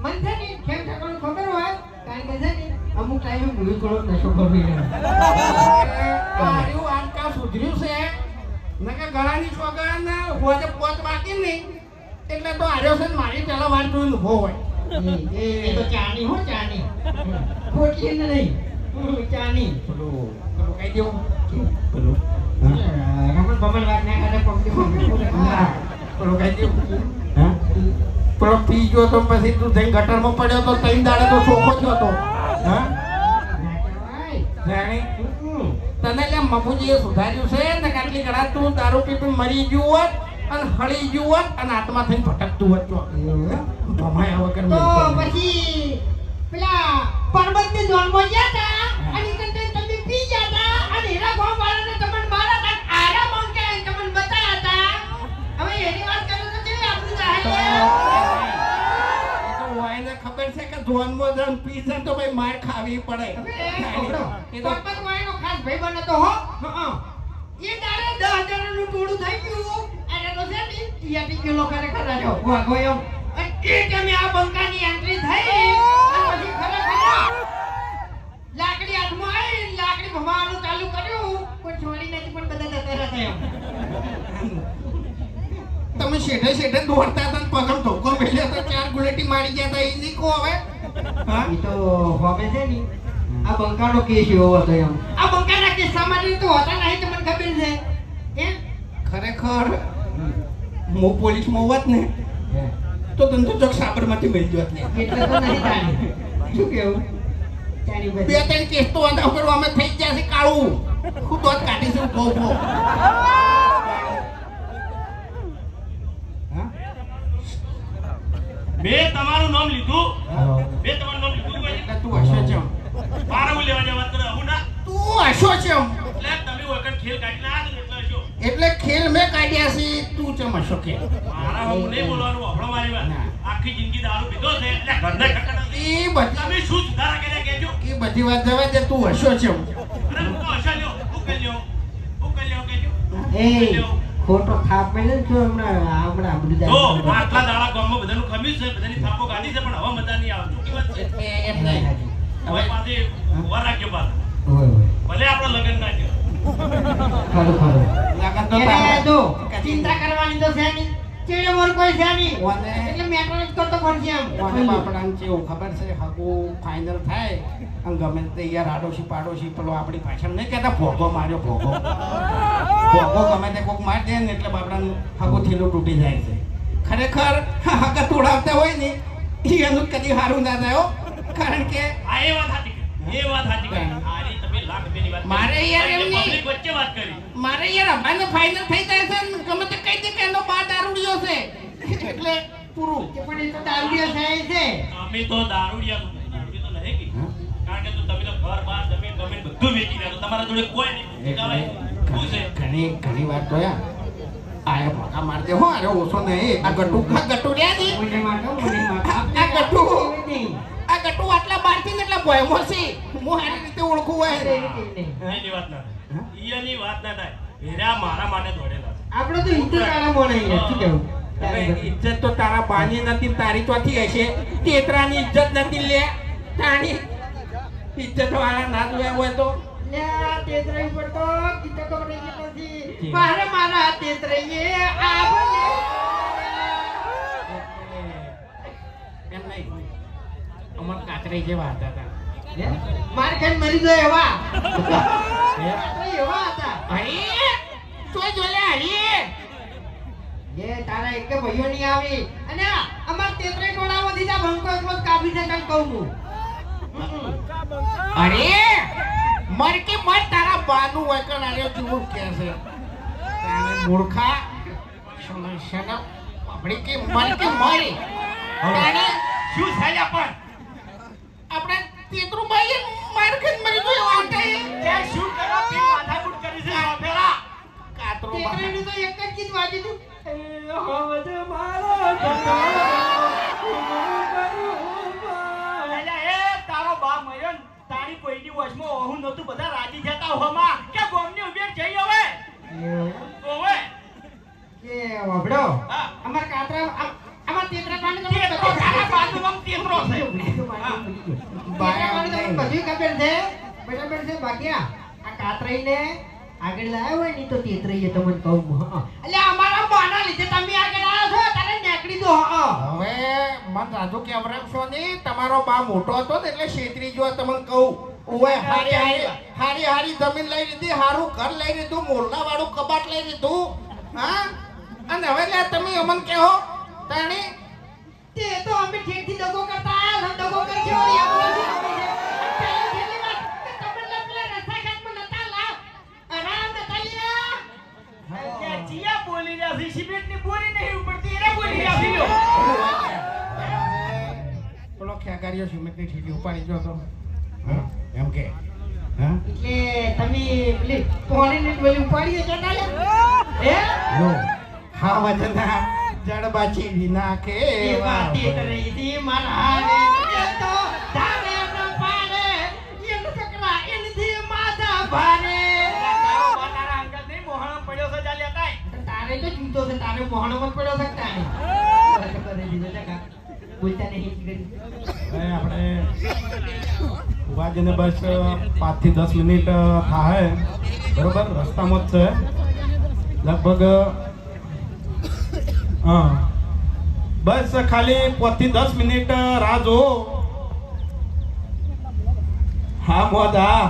મન છે ને કેમ ઠાકોર ખબર હોય કારણ કે છે ને અમુક ટાઈમે મૂવી થોડો નશો કરી લે આર્યું આજકાલ સુધર્યું છે નકે ગળાની સોગન હોજે પોત બાકી નહીં એટલે તો આર્યો છે ને મારી પેલા વાર જોઈને ઊભો હોય એ તો ચાની હો ચાની ખોટી નહીં ચાની પેલું કહી દેવું પેલું રમણ ભમણ વાત ના કરે પંક્તિ પેલું કહી દેવું હા પેલો પી ગયો તો પછી તું જઈ ગટરમાં પડ્યો તો તઈ દાડે તો ચોખ્ખો થયો તો હા જાણી તને એટલે મફુજીએ સુધાર્યું છે ને કાટલી ગળા તું દારૂ પી મરી ગયું હોત અને હળી ગયું હોત અને આત્મા થઈને ભટકતું હોત તો ભમાયા વગર તો પછી પેલા પર્વતની ઝોનમાં ગયા તા અને કંતે તમે પી ગયા તા અને હેરા ગામ વાળાને તમને મારા તા આરા માંગે તમને બતાયા તા હવે એની વાત કરો તો કેવી આપણું જાય તો વાયને ખબર છે કે ઝોનમાં જન પી છે તો ભાઈ માર ખાવી પડે એ તો પર્વત વાળાનો ખાસ ભાઈબંધ હતો હો એ દાડે 10,000 નું ટોળું થઈ ગયું અને તો છે ને 30 કિલો કરે ખરાજો ગોયો અને એ તમે આ બંકાની એન્ટ્રી થઈ અને પછી ખરેખર લાકડી હાથમાં આવી લાકડી ભમાવાનું ચાલુ કર્યું કોઈ છોડી નથી પણ બધા જતા રહ્યા તમે શેઠે શેઠે દોડતા હતા પગમ ધોકો મેલ્યો તો 4 ગુલેટી મારી ગયા હતા ઈ નીકો હવે હા એ તો હોમે છે ને આ બંકાનો કેસ એવો હતો એમ આ બંકાના કિસ્સામાં તો હોતા નહીં તમને ખબર છે એમ ખરેખર મો પોલીસમાં હોત ને તો ધંધો ચોક સાબરમતી મળી જોત ને એટલે તો નહીં જાણી શું કેવું ચાની બે બધી ત્રણ કેસ તો વાંધા ઉપર અમે થઈ ગયા છે કાળું હું દોત કાઢીશું ઉભો ઉભો મેં તમારું નામ લીધું હાલો મેં તમારું નામ લીધું ભાઈ એટલે તું હશો છે મારા લેવા જવા વાત કરે હું ના તું હશો છે એટલે તમે વખત ખેલ કાઢી ના એટલે હશો એટલે ખેલ મેં કાઢ્યા છે તું ચમ હશો કે મારા હું નહીં બોલવાનું આપણો મારી વાત આખી જિંદગી દારૂ પીધો છે એટલે ઘરના ખટખટ એ બધી તમે શું સુધારા કર્યા કહેજો એ બધી વાત જવા દે તું હશો છે અરે હું તો હશા લ્યો હું કરી લ્યો કહેજો એ ખોટો થાપ મેલે તો હમણાં બધું જો આટલા દાડા ગામમાં બધાનું ખમીર છે બધાની થાપો ગાડી છે પણ હવે મજા નહીં આવે ચોખ્ખી વાત છે એમ નહીં હવે પાછી ઉભા રાખજો પાછા હોય હોય ભલે આપણે લગ્ન ના થયો ખરું ખરું લાગત તો એને જો ચિંતા કરવાની તો છે નહીં ચેડે મોર કોઈ છે નહીં ઓને એટલે મેટર જ કરતો પડશે એમ ઓને બાપડાને કેવું ખબર છે હગુ ફાઇનલ થાય અને ગમે તે યાર આડોશી પાડોશી પેલો આપણી પાછળ નહીં કહેતા ભોગો માર્યો ભોગો ગમે તે કોક માર દે ને એટલે બાપડાનું હગુ થેલું તૂટી જાય છે ખરેખર હગા તોડાવતા હોય ને એનું કદી સારું ના થાય હો કારણ કે આ એ વાત સાચી એ વાત સાચી કરી આરી તમે લાખ રૂપિયાની વાત મારે યાર એમ નહીં. પબ્લિક વચ્ચે વાત કરી મારે યાર અમારે ફાઇનલ થઈ જાય છે ને ગમે તે કહી દે કે એનો બા દારૂડિયો છે એટલે પૂરું કે પણ એ તો દારૂડિયો થાય છે અમે તો દારૂડિયા તો નહીં કી કારણ કે તમે તો ઘર બાર જમીન ગમીન બધું વેચી રહ્યા છો તમારા જોડે કોઈ નહીં કહેવાય શું છે ઘણી વાર તો યાર આયા ભોકા માર દે હો અરે ઓછો નહીં આ ગટુ રહ્યા ને મને માટો આ ગટુ આટલા બારથી ને એટલા ભયમો છે હું સારી રીતે ઓળખું હોય એની વાત ના થાય એની વાત ના થાય હેરા મારા માટે દોડેલા છે આપણે તો હિન્દુ કાળા મોણે શું કેવું હવે ઇજ્જત તો તારા બાની નથી તારી ચોથી હશે તેતરાની ઇજ્જત નથી લે તાણી ઇજ્જત વાળા ના જોયા હોય તો લે તેતરાઈ પર તો કીધો તો રહી નથી મારે મારા તેતરાઈએ આ બોલે એમ નહીં અમર કાકરી જેવા હતા તા માર ખાઈને મરી ગયો એવા કાતરાઈ એવા હતા અરે તોય જોલે હરી એ તારા એક ભાઈઓ નહીં આવી અને અમાર તેતરાઈ ટોળામાંથી જા ભંકો એકલો જ કાપી છે તને કહું છું અરે મર કે મર તારા બાનું વકન આલ્યો તું કે છે તારે મૂર્ખા સમસ્યાના આપણી કે મર કે મરે તારે શું થાય પણ આપણે તેતરું ભાઈ માર ખાઈને મરી ગયો આટે તે શું કરવા પી માથાકૂટ કરી છે પેલા કાતરો તેતરાઈનું તો એક જ ગીત વાજી તું અલ્યા એ તારો બા મર્યો ને તારી કોઈની વશમાં ઓહું નતું બધા રાજી થતા હોમાં કે ગોમની ઉભેર જઈ હવે ઓવે કે વબડો હા અમાર કાતરા અમાર તેતરા પાણી તો તે તો તારા ખબર છે બરાબર છે ભાગ્યા આ કાતરાઈને આગળ લાવ્યો હોય ને તો તેતરાઈએ તમને કહું હા એટલે અમારા બાના લીધે તમે આગળ આવ્યા છો તારે નીકળી દો હા હવે મન રાજુ કેમ છો ને તમારો બા મોટો હતો ને એટલે છેતરી જો તમને કહું ઓય હારી જમીન લઈ લીધી હારું ઘર લઈ લીધું મોરલા વાળું કબાટ લઈ લીધું હા અને હવે લે તમે અમન કહો તાણી તે તો અમે ઠેઠથી દગો કરતા આયા છો દગો કરજો વળી આપણે છેલ્લી વાત કે તમે પેલા રસ્તા ઘાટમાં નતા લાવ આરામ નતા લ્યા જીયા બોલી રહ્યા છે સિમેન્ટની બોરી નહીં ઉપડતી એને બોલી રહ્યા છે પેલો ખેગારીઓ સિમેન્ટની ઠીલી ઉપાડી જો તો હા એમ કે હા એટલે તમે પેલી પોણીને પેલી ઉપાડીએ જતા લ્યા હે લો હા વજના જડબાચી વિનાકે એ વાતી કરી દી મારા એ તો ધારે ન પાડે એન સકલા એનથી માથા ભારે તારા અંકલ નહીં મોહણા પડ્યો છે ચાલ્યા કાય તારે તો જૂતો છે તારે મોહણમાં પડ્યો શકતા નહીં કરી દીધો જગા બોલતા નહીં કરી હવે આપણે ઉવાજીને બસ 5 થી 10 મિનિટ થાય બરોબર રસ્તામાં જ છે લગભગ હા બસ ખાલી 5 થી 10 મિનિટ રાહ જો હા મોદા